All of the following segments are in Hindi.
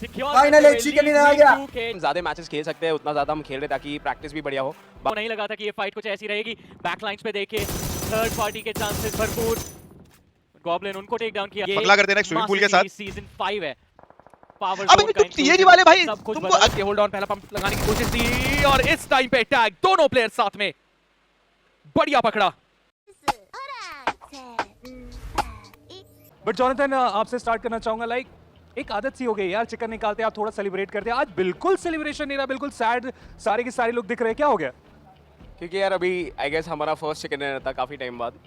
फाइनल एक चिकन डिनर आ गया। ज्यादा मैचेस खेल सकते हैं उतना ज्यादा हम खेल रहे ताकि प्रैक्टिस भी बढ़िया हो। नहीं लगा था कि ये फाइट कुछ ऐसी रहेगी। बैकलाइंस पे देखिए थर्ड पार्टी के चांसेस भरपूर। गॉब्लिन उनको टेक डाउन किया। पगला करते हैं स्विमिंग पूल के साथ। सीजन 5 है। पावर अब इनको टीएजी वाले भाई तुमको होल्ड ऑन पहला पंप लगाने की कोशिश थी और इस टाइम पे टैग दोनों प्लेयर साथ में बढ़िया पकड़ा। बट जॉनथन आपसे स्टार्ट करना चाहूंगा लाइक एक आदत सी हो गई यार, चिकन निकालते हैं आप थोड़ा सेलिब्रेट करते हैं, आज बिल्कुल सेलिब्रेशन नहीं रहा, बिल्कुल सैड सारे के सारे लोग दिख रहे हैं, क्या हो गया? क्योंकि यार अभी आई गेस हमारा फर्स्ट चिकन डिनर था काफ़ी टाइम बाद।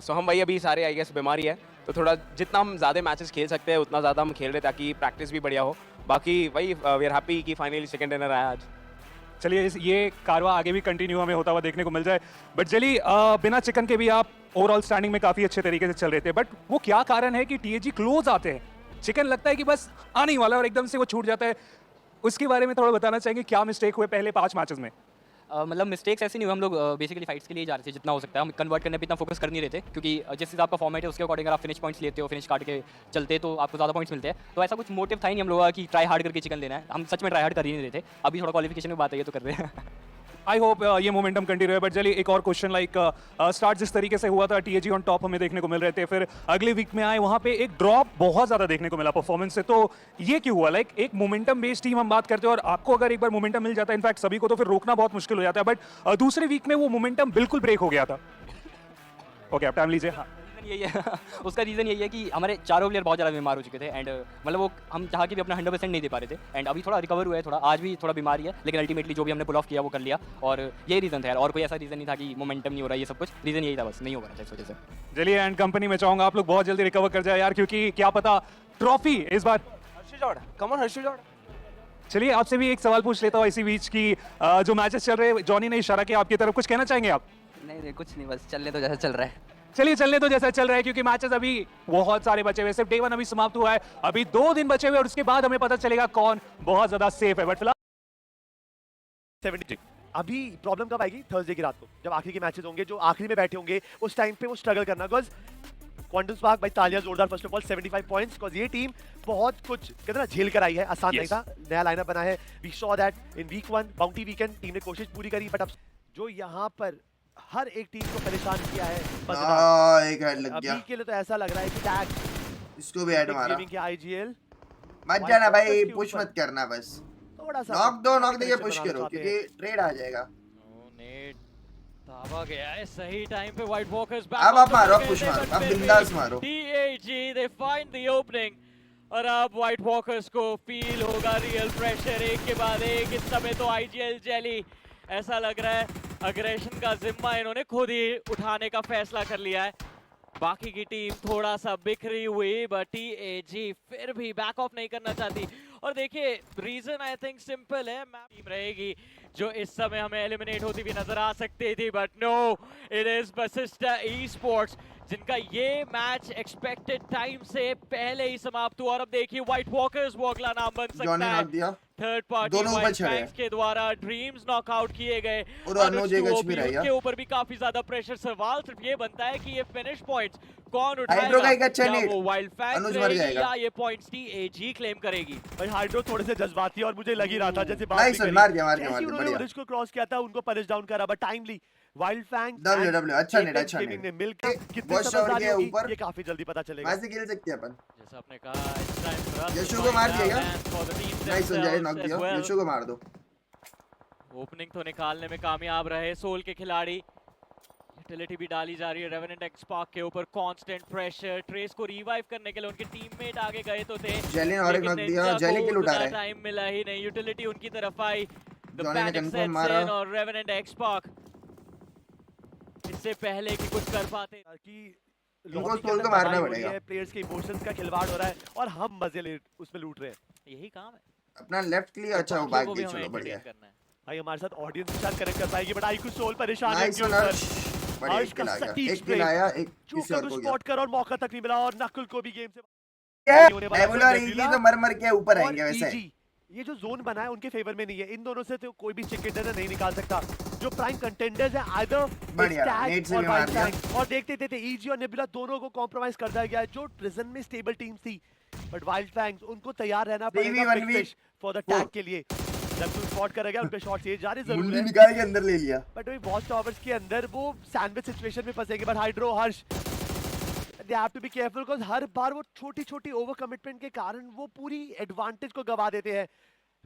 सो हम भाई अभी सारे आई गेस बीमारी है तो थोड़ा जितना हम ज़्यादा मैचेस खेल सकते हैं उतना ज़्यादा हम खेल रहे ताकि प्रैक्टिस भी बढ़िया हो। बाकी वही वी आर हैप्पी कि फाइनली चिकन डिनर आया आज। चलिए ये कारवा आगे भी कंटिन्यू हमें होता हुआ देखने को मिल जाए। बट चलिए बिना चिकन के भी आप ओवरऑल स्टैंडिंग में काफ़ी अच्छे तरीके से चल रहे थे, बट वो क्या कारण है कि टीएजी क्लोज आते हैं, चिकन लगता है कि बस आने ही वाला और एकदम से वो छूट जाता है, उसके बारे में थोड़ा बताना चाहेंगे क्या मिस्टेक हुए पहले 5 मैचेस में? मतलब मिस्टेक्स ऐसे नहीं हुए, हम लोग बेसिकली फाइट्स के लिए जा रहे थे जितना हो सकता है, हम कन्वर्ट करने पे इतना फोकस कर नहीं रहे थे क्योंकि जिस हिसाब का फॉर्मेट है उसके अकॉर्डिंग अगर आप फिनिश पॉइंट्स लेते हो, फिनिश काट के चलते तो आपको ज़्यादा पॉइंट्स मिलते हैं। तो ऐसा कुछ मोटिव था ही नहीं हम लोगों का कि ट्राई हार्ड करके चिकन लेना है, हम सच में ट्राई हार्ड कर ही नहीं रहे थे। अभी थोड़ा क्वालिफिकेशन में बात आई है तो कर रहे हैं। आई होप ये मोमेंटम कंटिन्यू है। बट चलिए एक और क्वेश्चन लाइक स्टार्ट जिस तरीके से हुआ था टीएजी ऑन टॉप हमें देखने को मिल रहे थे, फिर अगले वीक में आए वहाँ पे एक ड्रॉप बहुत ज़्यादा देखने को मिला परफॉर्मेंस से, तो ये क्यों हुआ? लाइक एक मोमेंटम बेस्ड टीम हम बात करते हैं और आपको अगर एक बार मोमेंटम मिल जाता है, इनफैक्ट सभी को, तो फिर रोकना बहुत मुश्किल हो जाता है, बट दूसरे वीक में वो मोमेंटम बिल्कुल ब्रेक हो गया था। ओके आप टाइम लीजिए। हाँ यही है उसका रीज़न यही है कि हमारे चारों प्लेयर बहुत ज़्यादा बीमार हो चुके थे एंड मतलब वो हम चाह के भी अपना 100% नहीं दे पा रहे थे एंड अभी थोड़ा रिकवर हुआ है, थोड़ा आज भी थोड़ा बीमारी है, लेकिन अल्टीमेटली जो भी हमने पुल ऑफ किया वो कर लिया और यही रीज़न था यार, और कोई ऐसा रीज़न नहीं था कि मोमेंटम नहीं हो रहा है, ये सब कुछ रीज़न यही था, बस नहीं हो रहा था इस वजह से। चलिए एंड कंपनी में चाहूँगा आप लोग बहुत जल्दी रिकवर कर जाए यार, क्योंकि क्या पता ट्रॉफी इस बार। चलिए आपसे भी एक सवाल पूछ लेता हूँ इसी बीच की जो मैचेस चल रहे हैं, जॉनी ने इशारा किया आपकी तरफ, कुछ कहना चाहेंगे आप? नहीं कुछ नहीं, बस चलने तो जैसा चल रहा है। चलिए चलने तो जैसा चल रहा है, क्योंकि मैचेस अभी बहुत सारे बचे हुए, सिर्फ डे 1 अभी समाप्त हुआ है, अभी 2 दिन बचे हुए और उसके बाद हमें पता चलेगा कौन बहुत ज्यादा सेफ है। बट फिलहाल 70 अभी प्रॉब्लम कब आएगी? थर्सडे की रात को जब आखिरी के मैचेस होंगे, जो आखिरी में बैठे होंगे उस टाइम पे वो स्ट्रगल करना, बिकॉज क्वांटम स्पार्क भाई तालियां जोरदार first of all 75 points, because ये टीम बहुत कुछ कहते ना झेल कर आई है, आसान नहीं था, नया लाइनअप बना है, we saw that in week 1 bounty weekend team ने कोशिश पूरी करी, बट अब जो यहाँ पर हर एक टीम को परेशान किया है एक हेड लग गया अभी के लिए, तो ऐसा लग रहा है कि टैग इसको भी हेड मारा। गेमिंग के आईजीएल मत जाना भाई, पुश मत करना, बस थोड़ा सा नॉक दे के पुश करो क्योंकि ट्रेड आ जाएगा। नेट दावा गया है सही टाइम पे, व्हाइट वॉकर्स बैक। अब आप मारो, पुश मारो, अब बिंदास मारो। TAG they find the opening और अब व्हाइट वॉकर्स को फील होगा रियल प्रेशर, एक के बाद एक। इस समय तो आईजीएल जेली ऐसा लग रहा है अग्रेशन का जिम्मा इन्होंने खुद ही उठाने का फैसला कर लिया है। बाकी की टीम थोड़ा सा बिखरी हुई, बट टीएजी फिर भी बैक ऑफ नहीं करना चाहती। और देखिए रीजन आई थिंक सिंपल है, टीम रहेगी जो इस समय हमें एलिमिनेट होती भी नजर आ सकती थी, but no, it is Basista esports जिनका ये मैच एक्सपेक्टेड टाइम से पहले ही समाप्त हुआ। और अब देखिए व्हाइट वॉकर्स वो अगला नाम बन सकता है। थर्ड पार्टी वाइट के द्वारा ड्रीम्स नॉकआउट किए गए और उनके ऊपर भी काफी ज्यादा प्रेशर। सवाल सिर्फ ये बनता है कि ये फिनिश पॉइंट्स कौन उठाएगा, वो वाइल्ड फैंस या ये पॉइंट्स टीएजी क्लेम करेगी। भाई हाइड्रो थोड़े से जज्बाती और मुझे लग ही रहा था जैसे बढ़िया ब्रिज को क्रॉस किया था, उनको पनिश डाउन करा, but timely wild fang W अच्छा नेट ने मिलकर कितने समझदारी होगी ये काफी जल्दी पता चलेगा। वैसे खेल सकते हैं अपन, जैसा आपने कहा इस टाइम यशु को मार दिया, नाइस संजय नॉक दिया, यशु को मार दो। ओपनिंग तो निकालने में कामयाब रहे सोल के खिलाड़ी, यूटिलिटी भी डाली जा रही है रेवेनेंट एक्सपार्क के ऊपर, कांस्टेंट प्रेशर। ट्रेस को रिवाइव करने के लिए उनके टीममेट आगे गए तो थे, जेली ने और एक नॉक दिया, जेली किल उठा रहा है, टाइम मिला ही नहीं, यूटिलिटी उनकी तरफ आई, द जॉनी ने कंफर्म मारा और रेवेनेंट एक्सपार्क इससे पहले कि कुछ कर पाते कि इनको सोल को मारना पड़ेगा, प्लेयर्स के इमोशंस का खिलवाड़ हो रहा है और हम मजे उसमें लूट रहे हैं, यही काम है अपना लेफ्ट के लिए। अच्छा वो बैक भी चलो बढ़िया भाई, हमारे साथ ऑडियंस के साथ कनेक्ट कर पाएगी, बट आईक्यू सोल परेशान है नाइस बढ़िया किल आ गया, एक किल आया, एक किसी और को गया, स्पॉट कर और मौका तक नहीं मिला, और नकुल को भी गेम से एवोलर इजी तो मर के ऊपर आएंगे। वैसे ये जो जोन बना है उनके फेवर में नहीं है, इन दोनों से तो कोई भी चिकन डिनर नहीं निकाल सकता। जो प्राइम कंटेंडर्स है आइदर स्टैग और वाइल्ड, और देखते थे ईजी और नेबुला दोनों को कॉम्प्रोमाइज कर दिया गया। जो प्रिजन में स्टेबल टीम थी बट वाइल्ड फैंग्स उनको तैयार रहना पड़ेगा 3v1v फॉर द टैग के लिए। जब तुम स्पॉट करेगा उन पे शॉट ये जा रहे जरूर मुंडी है, निकाल के अंदर ले लिया। बट वही वॉच टावर्स के अंदर वो सैंडविच सिचुएशन में फंसेंगे। But Hydro Harsh they have to be careful because हर बार वो छोटी-छोटी ओवर कमिटमेंट के कारण वो पूरी एडवांटेज को गवा देते हैं।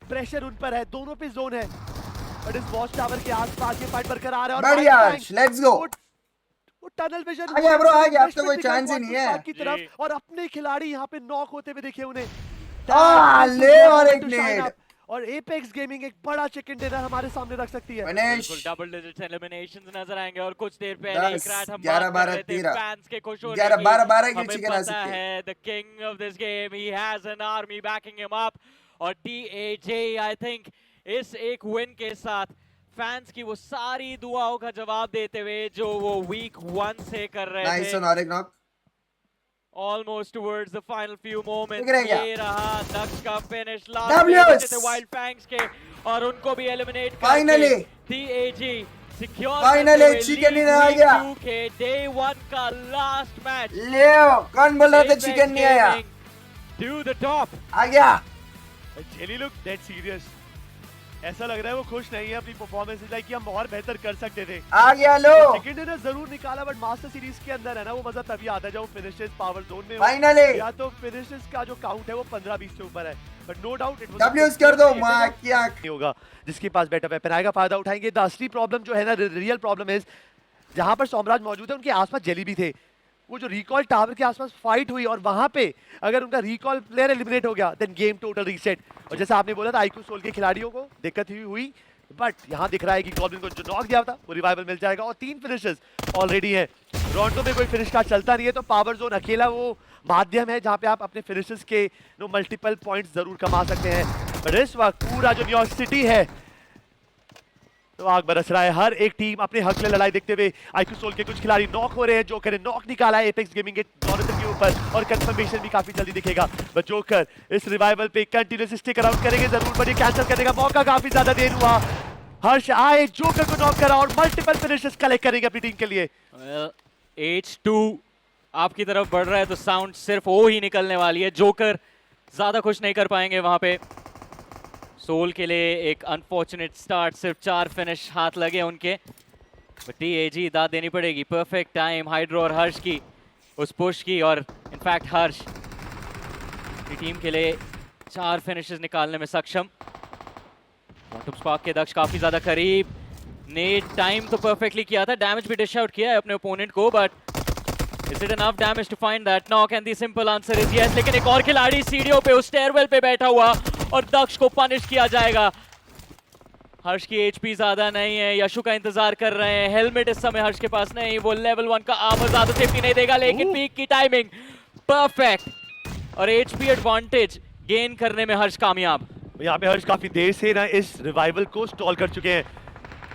प्रेशर उन पर है, दोनों पे जोन है, बट इस वॉच टावर के आसपास ये फाइट बरकरार है। और बढ़िया लेट्स गो। वो टनल विजन आ गया ब्रो, आ गया, अब तो कोई चांस ही नहीं है की तरफ, और अपने खिलाड़ी यहाँ पे नॉक होते हुए दिखे उन्हें। ले और एक नेट। और एपेक्स गेमिंग एक बड़ा चिकन डिनर हमारे सामने रख सकती है। फिनिश। डबल डिजिट एलिमिनेशंस नजर आएंगे और कुछ देर पहले 10, क्रैट हम 11, बात कर रहे 12, थे 13, फैंस के खुश होने 11, की। 12, 12 की हमें चिकन आ पता सकती है। है the king of this game he has an army banking him up, और TAJ आई थिंक इस एक विन के साथ फैंस की वो सारी दुआओं का जवाब देते हुए जो वो वीक 1 से कर रहे नाइस थे, ऑन और एक knock. almost towards the final few moments। दिख रहा है क्या? ये रहा दक्ष का फिनिश W's! लास्ट थे वाइल्ड फैंग्स के, और उनको भी eliminate Finally! TAG secure Finally, chicken dinner आ गया। के डे 1 का लास्ट मैच। ले कौन बोल रहा था चिकन नहीं आया? टू द टॉप आ गया। जेली लुक डेड सीरियस, ऐसा लग रहा है वो खुश नहीं है अपनी परफॉर्मेंस से, कि हम और बेहतर कर सकते थे। आ गया लो। सेकंड डिनर जरूर निकाला, बट मास्टर सीरीज के अंदर है ना वो मजा तभी आता है जब वो फिनिशेस पावर जोन में हो। Finally! या तो फिनिशेस का जो काउंट है वो 15-20 से ऊपर है, but no doubt it W's कर दो मां की आंख। नहीं होगा। जिसके पास बेटर वेपन आएगा फायदा उठाएंगे। द असली प्रॉब्लम जो है ना, रियल प्रॉब्लम इज जहां पर सोमराज मौजूद है उनके आसपास जेली भी थे। वो जो रिकॉल टावर के आसपास फाइट हुई और वहां पे अगर उनका रिकॉल प्लेयर एलिमिनेट हो गया देन गेम टोटल रीसेट। और जैसे आपने बोला था आईक्यू सोल के खिलाड़ियों को दिक्कत हुई, बट यहाँ दिख रहा है कि गॉब्लिन को जो नॉक दिया था वो रिवाइवल मिल जाएगा, और 3 फिनिशेस ऑलरेडी हैं। टोरंटो में कोई फिनिश कार्ड चलता नहीं है, तो पावर जोन अकेला वो माध्यम है जहाँ पे आप अपने फिनिशेस के मल्टीपल पॉइंट्स जरूर कमा सकते हैं। बट इस वक्त पूरा जो न्यूयॉर्क सिटी है तो आग बरस रहा है। हर एक टीम अपने हक में लड़ाई देखते हुए आईक्यू सोल के कुछ खिलाड़ी नॉक हो रहे हैं। जोकर ने नॉक निकाला है एपेक्स गेमिंग के जॉनथन के ऊपर, और कंफर्मेशन भी काफी जल्दी दिखेगा। बट जोकर इस रिवाइवल पे कंटिन्यूअस स्टिक अराउंड करेंगे जरूर, बट ये कैंसिल करने का मौका काफी ज्यादा देर हुआ। हर्ष आए, जोकर को नॉक करा और मल्टीपल फिनिशेस कलेक्ट करेंगे अपनी टीम के लिए। H2 आपकी तरफ बढ़ रहा है तो साउंड सिर्फ ओ ही निकलने वाली है। जोकर ज्यादा खुश नहीं कर पाएंगे वहां पे। सोल के लिए एक अनफॉर्चुनेट स्टार्ट, सिर्फ 4 फिनिश हाथ लगे उनके, बट TAG दाद देनी पड़ेगी। परफेक्ट टाइम हाइड्रो और हर्ष की उस पुश की, और इनफैक्ट हर्ष की टीम के लिए 4 फिनिशेस निकालने में सक्षम। क्वांटम स्पार्क के दक्ष काफी ज्यादा करीब, नेट टाइम तो परफेक्टली किया था, डैमेज भी डिश आउट किया है अपने ओपोनेंट को, but is it enough damage to find that knock? And the simple answer is yes. लेकिन एक और खिलाड़ी सीढ़ियों पे उस स्टेयरवेल पे बैठा हुआ, और दक्ष को पनिश किया जाएगा। हर्ष की HP ज्यादा नहीं है, यशु का इंतजार कर रहे हैं। हेलमेट इस समय हर्ष के पास नहीं, वो लेवल 1 का आर्मर ज्यादा सेफ्टी नहीं देगा, लेकिन पीक की टाइमिंग परफेक्ट, और HP एडवांटेज गेन करने में हर्ष कामयाब। यहाँ पे हर्ष काफी देर से ना इस रिवाइवल को स्टॉल कर चुके हैं,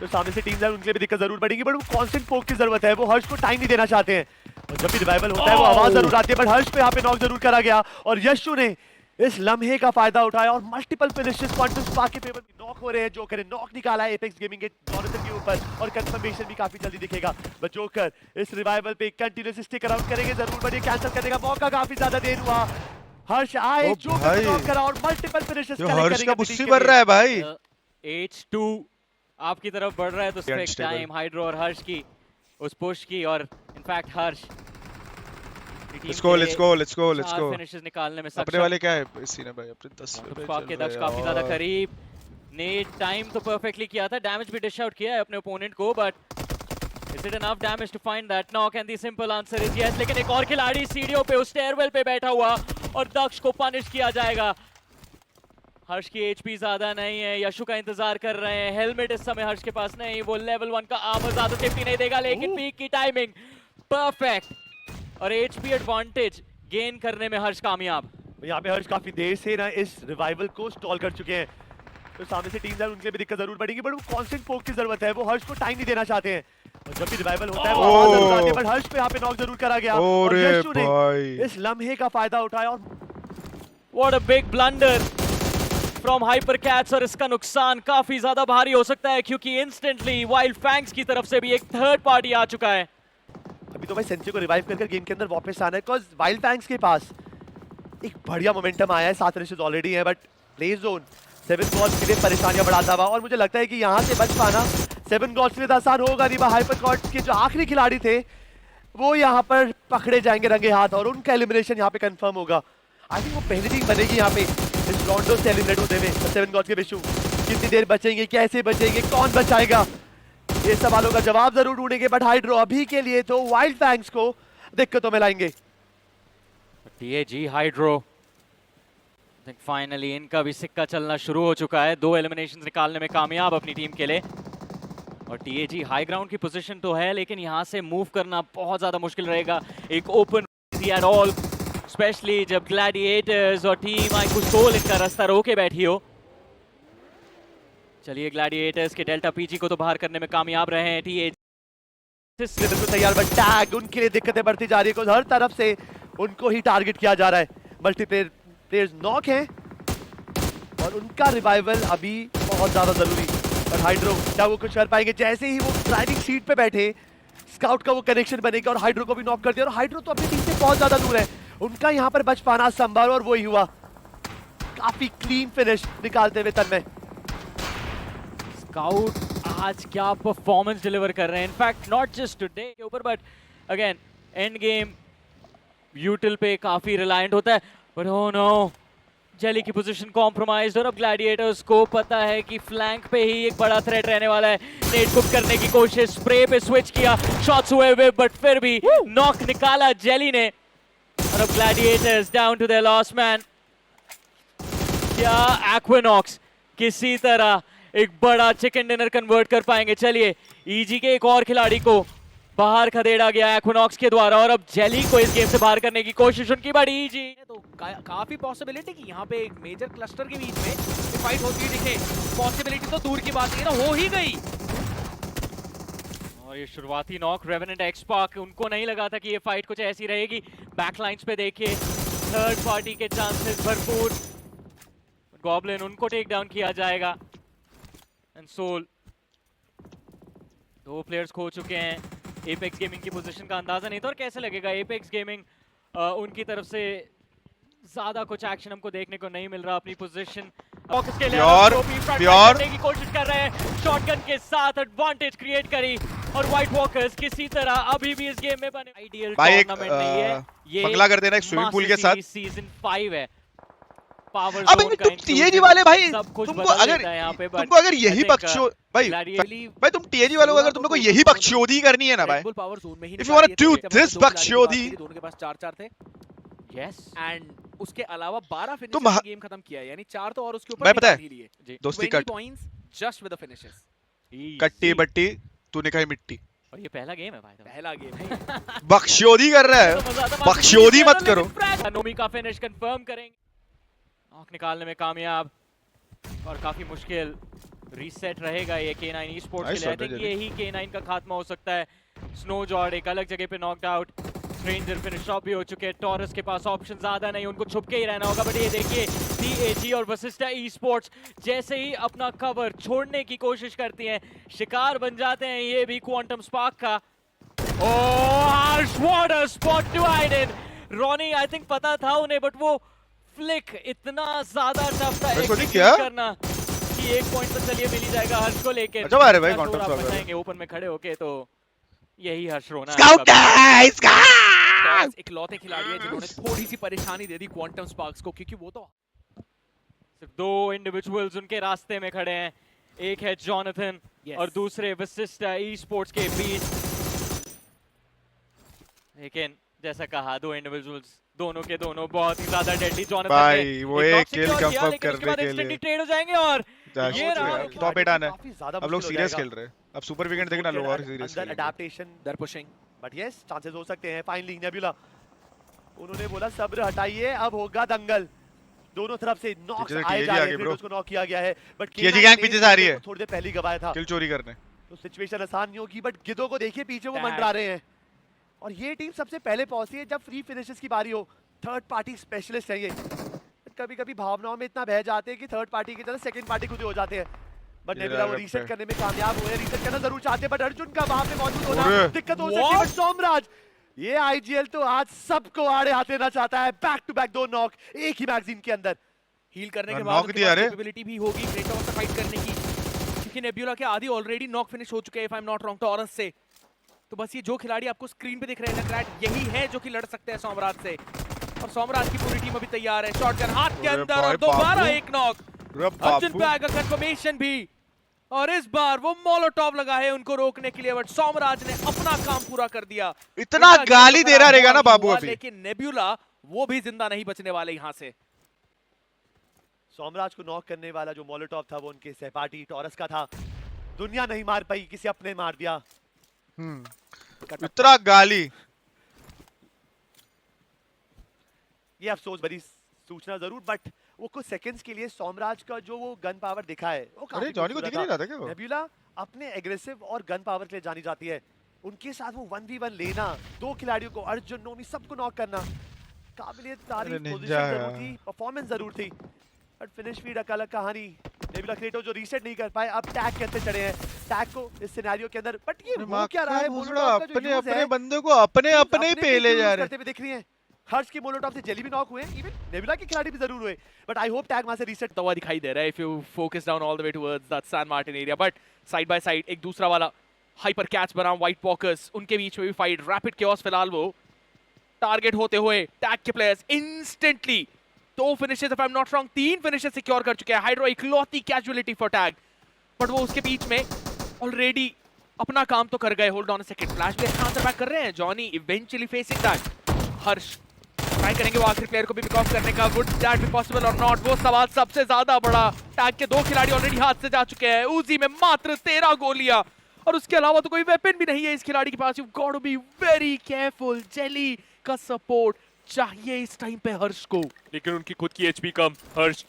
तो सामने से टीम है उनके लिए भी दिक्कत जरूर पड़ेगी, बट वो कांस्टेंट पोक की जरूरत है। वो हर्ष को टाइम नहीं देना चाहते हैं, और जब भी रिवाइवल होता है वो आवाज जरूर आती है, बट हर्ष पे यहाँ पे नॉक जरूर करा गया, और यशु ने इस लम्हे का फायदा उठाया और मल्टीपल फिनिशेस क्वांटम स्पार्क के फेवर में नॉक हो रहे हैं। जोकर ने नॉक निकाला है एपेक्स गेमिंग के जॉनथन के ऊपर, और कंफर्मेशन भी काफी जल्दी दिखेगा। बट जोकर इस रिवाइवल पे कंटिन्यूअस स्टिक अराउंड करेंगे जरूर, बट ये कैंसिल करने का मौका काफी ज्यादा देर हुआ। हर्ष आए, जोकर को नॉक करा और मल्टीपल फिनिशेस कलेक्ट करेंगे। हर्ष का बुस्सी बढ़ रहा है भाई। H2 आपकी तरफ बढ़ रहा है तो स्पेक टाइम हाइड्रो और हर्ष की उस पुश की, और in fact Harsh let's go finishes निकालने में सक्षम। अपने वाले क्या है इसी ने भाई अपने 10 पे स्पार्क के दक्ष काफी ज्यादा करीब, नेट टाइम तो परफेक्टली किया था, डैमेज भी डिश आउट किया है अपने ओपोनेंट को, but is it enough damage to find that knock? And the simple answer is yes. लेकिन एक और खिलाड़ी सीढ़ियों पे उस स्टेयरवेल पे बैठा हुआ, और दक्ष को पनिश किया जाएगा। हर्ष की HP ज्यादा नहीं है, यशु का इंतजार कर रहे हैं। हेलमेट इस समय हर्ष के पास नहीं, वो लेवल 1 का आर्मर ज्यादा सेफ्टी नहीं देगा, लेकिन पीक की टाइमिंग परफेक्ट, और HP एडवांटेज गेन करने में हर्ष कामयाब। यहाँ पे हर्ष काफी देर से ना इस रिवाइवल को स्टॉल कर चुके हैं, तो सामने से टीम है उनके लिए भी दिक्कत जरूर पड़ेगी, बट वो कांस्टेंट पोक की जरूरत है। वो हर्ष को टाइम नहीं देना चाहते हैं, और जब भी रिवाइवल होता है वो आवाज जरूर आती है, बट हर्ष पे यहाँ पे नॉक जरूर करा गया, और यशु ने इस लम्हे का फायदा उठाया। और what a big blunder from Hypercats, और इसका नुकसान काफी ज्यादा भारी हो सकता है, क्योंकि इंस्टेंटली वाइल्ड फैंग्स की तरफ से भी एक थर्ड पार्टी आ चुका है। अभी तो भाई सेंसी को रिवाइव कर गेम के अंदर वापस आना है, बिकॉज़ वाइल्ड फैंग्स के पास एक बढ़िया मोमेंटम आया है, 7 फिनिशेस ऑलरेडी हैं, बट प्ले जोन 7 गॉड्स के लिए परेशानियां बढ़ाता हुआ, और मुझे लगता है कि यहाँ से बच पाना 7 गॉड्स के लिए तो आसान होगा नहीं। हाइपर गॉड्स के जो आखिरी खिलाड़ी थे वो यहाँ पर पकड़े जाएंगे रंगे हाथ, और उनका एलिमिनेशन यहाँ पे कंफर्म होगा। आई थिंक वो पहली टीम बनेगी यहाँ पे इस राउंड से एलिमिनेट होते हुए। 7 गॉड्स के विशु कितनी देर बचेंगे, कैसे बचेंगे, कौन बचाएगा, ये सवालों का जवाब जरूर ढूंढेंगे। बट हाइड्रो अभी के लिए तो वाइल्ड फैंग्स को दिक्कतों में लाएंगे। TAG हाइड्रो फाइनली इनका भी सिक्का चलना शुरू हो चुका है, 2 एलिमिनेशंस निकालने में कामयाब अपनी टीम के लिए। और TAG हाई ग्राउंड की पोजीशन तो है, लेकिन यहाँ से मूव करना बहुत ज्यादा मुश्किल रहेगा। एक ओपन एट ऑल, स्पेशली जब ग्लैडिएटर्स और टीम आइकुसोल इनका रास्ता रोके बैठी हो। चलिए, ग्लैडिएटर्स के डेल्टा PG को तो बाहर करने में कामयाब रहे हैं। TAG बिल्कुल तैयार, बट टैग उनके लिए दिक्कतें बढ़ती जा रही है, हर तरफ से उनको ही टारगेट किया जा रहा है। मल्टीप्लेयर प्लेयर्स नॉक हैं और उनका रिवाइवल अभी बहुत ज्यादा जरूरी। और हाइड्रो क्या वो कुछ कर पाएंगे? जैसे ही वो ड्राइविंग सीट पे बैठे, स्काउट का वो कनेक्शन बनेगा और हाइड्रो को भी नॉक कर दिया। और हाइड्रो तो अपनी टीम से बहुत ज्यादा दूर है, उनका यहाँ पर बच पाना संभव, और वही हुआ। काफी क्लीन फिनिश निकालते हुए तन्मय। स्काउट आज क्या परफॉर्मेंस डिलीवर कर रहे हैं, इनफैक्ट नॉट जस्ट टुडे के ऊपर, बट अगेन एंड गेम यूटिल पे काफी रिलायंट होता है। बट ओह नो, जेली की पोजीशन कॉम्प्रोमाइज्ड, और अब ग्लैडिएटर्स को पता है कि फ्लैंक पे ही एक बड़ा थ्रेट रहने वाला है। नेट कुक करने की कोशिश, स्प्रे पे स्विच किया, शॉट्स हुए हुए, बट फिर भी नॉक निकाला जेली ने। और अब gladiators down to their last man. क्या एक्विनॉक्स किसी तरह एक बड़ा चिकन डिनर कन्वर्ट कर पाएंगे? चलिए, ईजी के एक और खिलाड़ी को बाहर खदेड़ा गया एक्विनॉक्स के द्वारा, और अब जेली को इस गेम से बाहर करने की कोशिश उनकी बड़ी। ईजी तो काफी पॉसिबिलिटी कि यहाँ पे एक मेजर क्लस्टर के बीच में फाइट होती हुई दिखे। पॉसिबिलिटी तो दूर की बात है ना, हो ही गई। और ये शुरुआती नॉक रेवेनेंट एक्सपार्क, उनको नहीं लगा था कि ये फाइट कुछ ऐसी रहेगी। बैकलाइंस पे देखिए, थर्ड पार्टी के चांसेस भरपूर। गॉब्लिन, उनको टेक डाउन किया जाएगा। एंड सोल, 2 प्लेयर्स खो चुके हैं। एपेक्स गेमिंग की पोजीशन का अंदाजा नहीं था, और कैसे लगेगा एपेक्स गेमिंग उनकी तरफ से ज्यादा कुछ एक्शन हमको देखने को नहीं मिल रहा। अपनी पोजीशन के लिए करने की कोशिश कर रहे हैं, शॉटगन के साथ एडवांटेज क्रिएट करी, और व्हाइट वॉकर्स किसी तरह अभी भी इस गेम में बने। आइडियल टूर्नामेंट नहीं है ये, बंगला कर देना एक स्विमिंग पूल के साथ। सीजन 5 है, पावर अबे जोन तुम TAG वाले भाई, तुमको अगर यही भाई तुम TAG वालों को अगर तुमको यही बकचोदी करनी है ना भाई, पावर जोन में ही if you want to do this बकचोदी, दोनों के पास 4-4 थे। यस, एंड उसके अलावा 12 तुम फिनिशेस गेम खत्म किया है, यानी 4 तो और उसके ऊपर मैं पता है, निकाल ही लिए। दोस्ती 20 cut points just with the finishes. कट्टी बट्टी तूने कही मिट्टी। और ये पहला गेम है भाई, पहला गेम है। बकचोदी कर रहा है, बकचोदी मत करो। नोमी का फिनिश कंफर्म करेंगे, नॉक निकालने में कामयाब, और काफी मुश्किल रीसेट रहेगा ये K9 esports के लिए। आई थिंक यही K9 का खात्मा हो सकता है। स्नो जॉर्ड एक अलग जगह पे knocked out, stranger finish off भी हो चुके हैं। टॉरस के पास ऑप्शन ज्यादा नहीं, उनको छुप के ही रहना होगा। बट ये देखिए, TAG और वसिस्टा esports जैसे ही अपना कवर छोड़ने की कोशिश करती हैं, शिकार बन जाते हैं ये भी क्वांटम स्पार्क का। Oh Harsh, what a spot to hide in. Ronnie I think पता था उन्हें, बट वो फ्लिक इतना ज्यादा टफ था क्या करना कि 1 पॉइंट तो चलिए मिल ही जाएगा हर्ष को। लेकिन अच्छा आ रहे भाई काउंटर स्पार्क बचाएंगे ओपन में खड़े होके, तो यही हर्ष रोना स्काउट है। टॉस इकलौते खिलाड़ी है जिन्होंने थोड़ी सी परेशानी दे दी क्वांटम स्पार्क्स को, क्योंकि वो तो सिर्फ 2 इंडिविजुअल्स उनके रास्ते में खड़े हैं। एक है जॉनथन और दूसरे वसिस्टा esports के बीच। लेकिन जैसा कहा, 2 इंडिविजुअल्स दोनों के दोनों बहुत ही ज्यादा डेडली। जॉनथन भाई वो एक किल कंफर्म करने के लिए ट्रेड हो जाएंगे, और ये रहा टॉप 8 आना है। अब लोग सीरियस खेल रहे हैं, अब सुपर वीकेंड देखना लो और सीरियस खेल। अडैप्टेशन दर पुशिंग, बट यस चांसेस हो सकते हैं। फाइनली नेबुला, उन्होंने बोला सब्र हटाइए, अब होगा दंगल। दोनों तरफ से नॉक्स आए जा रहे हैं, उसको नॉक किया गया है, बट TAG गैंग पीछे से आ रही है, थोड़ी देर पहले ही गवाया था किल चोरी करने, तो सिचुएशन आसान नहीं होगी। बट गिदो को देखिए पीछे वो मंडरा रहे हैं, और ये टीम सबसे पहले पहुंची है जब फ्री फिनिशेस की बारी हो। थर्ड पार्टी स्पेशलिस्ट है ये, कभी कभी भावनाओं में इतना बह जाते हैं कि थर्ड पार्टी की तरह सेकंड पार्टी खुद हो जाते हैं। बट नेबुला वो रीसेट करने में कामयाब हुए, रीसेट करना जरूर चाहते हैं, बट अर्जुन का वहां पे मौजूद होना दिक्कत हो सकती है। बट सोमराज ये आईजीएल तो आज सबको आड़े हाथ लेना चाहता है। बैक टू बैक 2 नॉक एक ही मैगजीन के अंदर। हील करने के नॉक बाद दिया रे। कैपेबिलिटी भी होगी क्रेटोस से फाइट करने की, क्योंकि नेब्यूला के आधी ऑलरेडी नॉक फिनिश हो चुके हैं if I am not wrong taurus से। तो बस ये जो खिलाड़ी आपको स्क्रीन पे दिख रहे हैं क्रैट, यही है जो कि लड़ सकते हैं सोमराज से। और सोमराज की पूरी टीम अभी तैयार है। शॉटगन हाथ के अंदर और दोबारा एक नॉक। अर्जुन पे आएगा कंफर्मेशन भी, और इस बार वो मोलोटॉव लगा है उनको रोकने के लिए, बट सोमराज ने अपना काम पूरा कर दिया। इतना गाली दे रहा रहेगा ना बाबू अभी, लेकिन नेब्यूला वो भी जिंदा नहीं बचने वाले यहाँ से। सोमराज को नॉक करने वाला जो मोलोटॉव था वो उनके सहपाठी टॉरस का था। दुनिया नहीं मार पाई, किसी अपने मार दिया। इतना गाली। ये अफसोस भरी सूचना जरूर, बट वो कुछ सेकंड्स के लिए सोमराज का जो वो गन पावर दिखा है वो काफी जॉनी को दिख नहीं रहा था क्या वो? नेब्यूला अपने एग्रेसिव और गन पावर के लिए जानी जाती है। उनके साथ वो 1v1 लेना, 2 खिलाड़ियों को अर्जुन नोमी सबको नॉक करना, काबिलियत तारीफ, पोजीशन जरूर थी, परफॉर्मेंस जरूर थी, बट फिनिश फीड अलग कहानी। नेब्यूला क्रेटो जो रीसेट नहीं कर पाए, अब टैग करते चढ़े हैं टैग को इस सिनेरियो के अंदर। बट ये वो क्या रहा है, अपने अपने बंदे को अपने अपने ही पेले जा रहे हैं। दिख रही है हर्ष की मोलोटॉव से जेली भी नॉक हुए, इवन नेबुला के खिलाड़ी भी जरूर हुए, बट आई होप टैग वहां से रीसेट हुआ दिखाई दे रहा है if you focus down all the way towards that San Martin area. But side by side एक दूसरा वाला हाइपर कैच बना व्हाइट वॉकर्स, उनके बीच में भी फाइट। रैपिड केओस फिलहाल वो टारगेट होते हुए टैग के players instantly 2 finishes if I am not wrong 3 finishes secure कर चुके हैं। हाइड्रो इकलौती कैजुअलिटी फॉर टैग, बट वो उसके बीच में ऑलरेडी अपना काम तो कर गए। Hold on a second, flash भी अच्छा आंसर बैक कर रहे हैं। Johnny eventually facing that. Harsh try करेंगे वो आखिरी प्लेयर को भी पिक ऑफ करने का। वुड दैट बी पॉसिबल और नॉट, वो सवाल सबसे ज्यादा बड़ा। टैग के 2 खिलाड़ी ऑलरेडी हाथ से जा चुके हैं। उजी में मात्र 13 गोलियां, और उसके अलावा तो कोई वेपन भी नहीं है इस खिलाड़ी के पास। You got to be very careful. Jelly का सपोर्ट चाहिए इस टाइम पे हर्ष को, लेकिन उनकी खुद की एचपी कम। हर्ष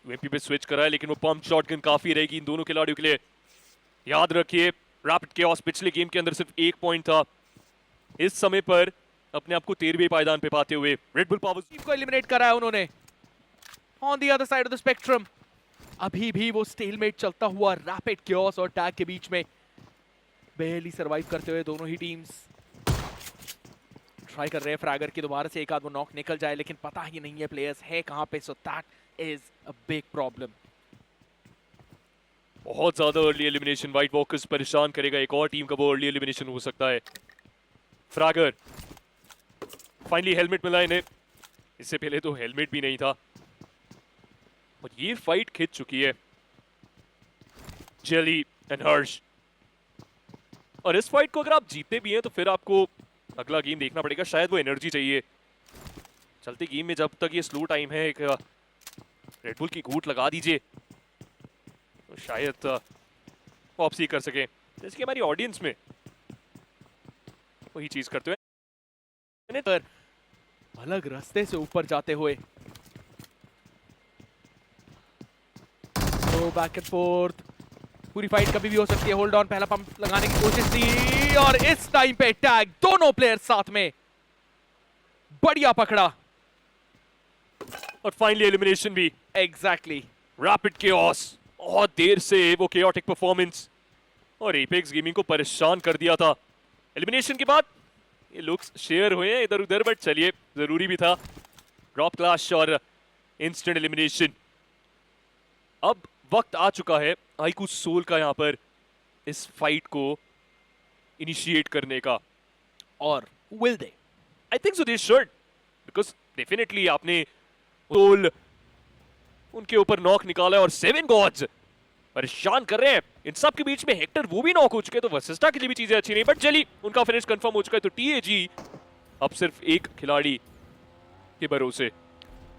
वेपी पे स्विच करा है, लेकिन वो पंप शॉटगन काफी रहेगी इन दोनों खिलाड़ियों के लिए। याद रखिए रैपिड केओस पिछले गेम के अंदर सिर्फ 1 पॉइंट था, इस समय पर अपने आप को 13वें पायदान पे पाते हुए रेड बुल पावर्स टीम को एलिमिनेट करा है उन्होंने। On the other side of the spectrum अभी भी वो स्टेलमेट चलता हुआ रैपिड केओस और टैग के बीच में बेहली सरवाइव करते हुए दोनों ही टीम्स ट्राई कर रहे हैं फ्रैगर की दोबारा से एक आध वो नॉक निकल जाए, लेकिन पता ही नहीं है प्लेयर्स है कहां पे। So that is a big problem. बहुत ज्यादा अर्ली एलिमिनेशन व्हाइट वॉकर्स परेशान करेगा। एक और टीम का वो अर्ली एलिमिनेशन हो सकता है। फ्रैगर फाइनली हेलमेट मिला इन्हें, इससे पहले तो हेलमेट भी नहीं था, और ये फाइट खिंच चुकी है जेली एंड हर्ष। और इस फाइट को अगर आप जीतते भी हैं तो फिर आपको अगला गेम देखना पड़ेगा। शायद वो एनर्जी चाहिए चलते गेम में, जब तक ये स्लो टाइम है एक रेडबुल की घूंट लगा दीजिए तो शायद वापसी कर सके, जैसे कि हमारी ऑडियंस में वही चीज करते हुए पर अलग रास्ते से ऊपर जाते हुए। तो बैक एंड फोर्थ पूरी फाइट कभी भी हो सकती है। होल्ड ऑन पहला पंप लगाने की कोशिश थी, और इस टाइम पे टैग दोनों प्लेयर साथ में बढ़िया पकड़ा, और फाइनली एलिमिनेशन भी। एग्जैक्टली रैपिड केओस बहुत देर से वो केओटिक परफॉर्मेंस और एपेक्स गेमिंग को परेशान कर दिया था। एलिमिनेशन के बाद ये लुक्स शेयर हुए हैं इधर उधर, बट चलिए जरूरी भी था। ड्रॉप क्लैश और इंस्टेंट एलिमिनेशन। अब वक्त आ चुका है आईकू सोल का यहाँ पर इस फाइट को इनिशिएट करने का, और will they? I think so they should, because definitely आपने सोल उनके ऊपर नॉक निकाला है और 7 गॉड्स परेशान कर रहे हैं। इन सब के बीच में हेक्टर वो भी नॉक हो चुके हैं, तो वसिस्टा के लिए भी चीजें अच्छी नहीं। बट जेली उनका फिनिश कंफर्म हो चुका है, तो टीएजी अब सिर्फ एक खिलाड़ी के भरोसे।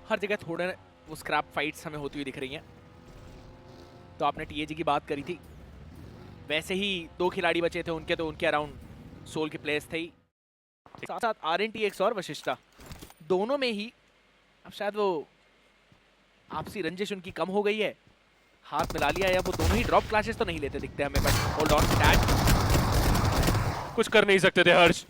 हर जगह थोड़े वो स्क्रैप फाइट्स हमें होती हुई दिख रही हैं। तो आपने टीएजी की बात करी थी, वैसे ही 2 खिलाड़ी बचे थे उनके, तो उनके अराउंड सोल के प्लेयर्स थे ही, साथ साथ RNTX और वशिष्ठा दोनों में ही अब शायद वो आपसी रंजिश उनकी कम हो गई है। हाथ मिला लिया है, अब वो दोनों ही ड्रॉप क्लैशेस तो नहीं लेते दिखते हमें, बट होल्ड ऑन टैग कुछ कर नहीं सकते थे हर्ष।